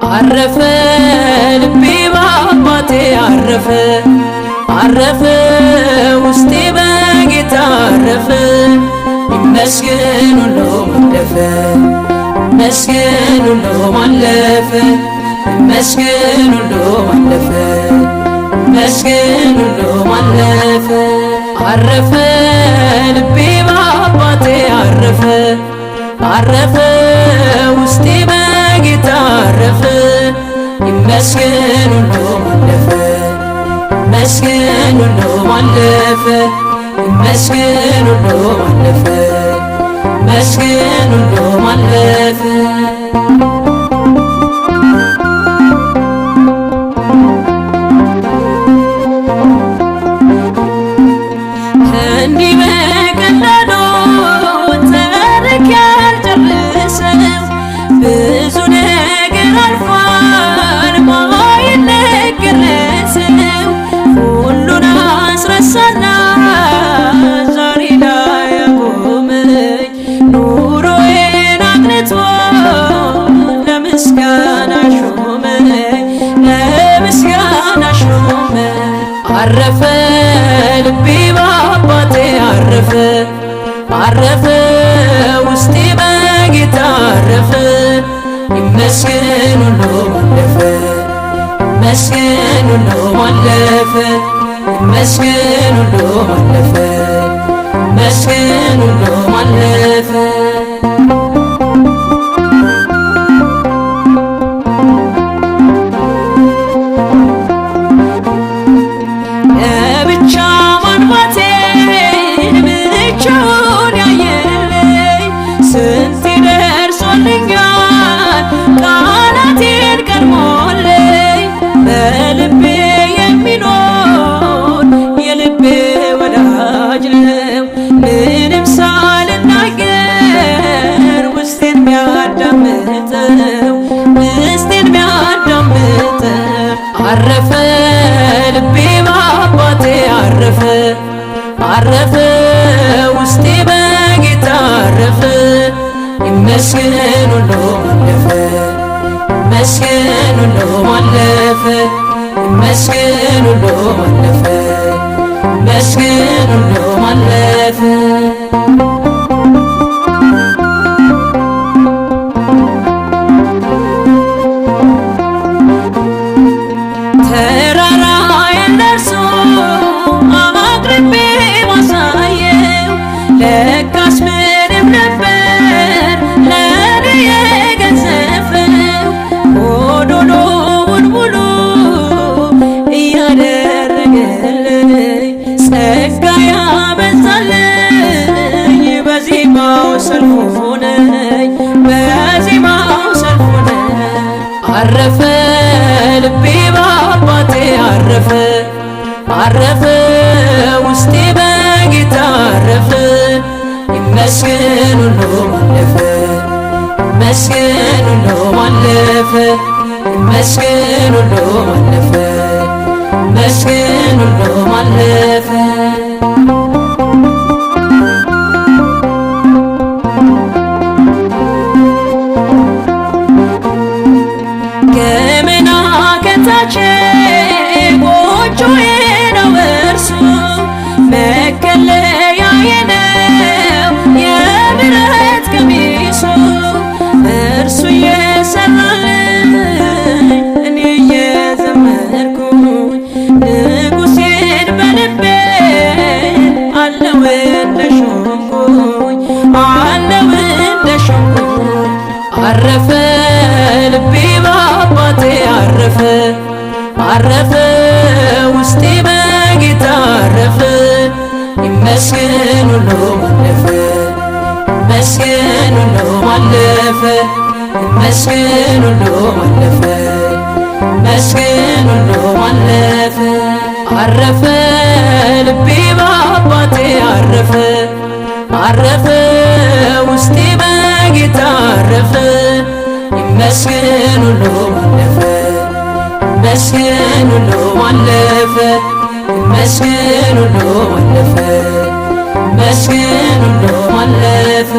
አረፈ ልቤ በአባቴ አረፈ አረፈ ውስጤ በጌታ አረፈ። ይመስገን ሁሉም አለፈ ይመስገን ሁሉም አለፈ ይመስገን ሁሉም አለፈ ይመስገን ሁሉም አለፈ። አረፈ ልቤ በአባቴ አረፈ አረፈ ውስጤ በጌታ አረፈ። ይመስገን ሁሉም አለፈ ይመስገን ሁሉም አለፈ ይመስገን ሁሉም አለፈ ይመስገን ሁሉም አለፈ። እንዲህ በቀላሉ ተርኬ አልጨርሰው ብዙ ነገር አልፏል ማይነገር ለሰው። ሁሉን አስረሳና ዛሬ ላይ ያቆመኝ ኑሮዬን አቅንቶ ለምስጋና ሾመኝ ለምስጋና ሾመኝ። አረፈ ልቤ በአባቴ አረፈ አረፈ ውስጤ በጌታ አረፈ። ይመስገን ሁሉም አለፈ ይመስገን ሁሉም አለፈ ይመስገን ሁሉም አለፈ ይመስገን ሁሉም አለፈ። ለብቻ ማንባቴን ብቻውን ያየልኝ ስንት ደርሶልኛል ቃላቴን ቀድሞልኝ። በልቤ የሚኖር የልቤ ወዳጅ ነው ምንም ሳልናገር ውስጤን ሚያዳምጠው ውስጤን ሚያዳምጠው። አረፈ ልቤ በአባቴ አረፈ አረፈ ውስጤ በጌታ አረፈ። ይመስገን ሁሉም አለፈ ይመስገን ሁሉም አለፈ ይመስገን ሁሉም አለፈ ይመስገን ሁሉም አለፈ። ተራራዬን ደርሶ አቅርቤ ማሳየው ለካስ ምንም ነበር ለኔ የገዘፈው። ጎዶሎውን ሙሉ እያደረገልኝ ጸጋ ያበዛልኝ በዜማው ሰልፍ ሆነኝ በዜማው ሰልፍ ሆነኝ። አረፈ ልቤ በአባቴ አረፈ አረፈ ውስጤ በጌታ አረፈ። ይመስገን ሁሉም አለፈ ይመስገን ሁሉም አለፈ ይመስገን ሁሉም አለፈ ይመስገን ሁሉም አለፈ። ገመና ከታች ጎጆዬ ነው እርሱ መከለያዬ ነው የምሕረት ቀሚሱ። እርሱ እየሰራልኝ እኔ እየዘመርኩኝ ንጉሴን በልቤ አለው እንደሾምኩኝ አለው እንደሾምኩኝ። አረፈ ልቤ በአባቴ አረፈ አረፈ ውስጤ በጌታ አረፈ። ይመስገን ሁሉም አለፈ ይመስገን ሁሉም አለፈ ይመስገን ሁሉም አለፈ ይመስገን ሁሉም አለፈ። አረፈ መስገን ሁሉ አለፈ መስገን ሁሉ አለፈ መስገን ሁሉ አለፈ መስገን ሁሉ አለፈ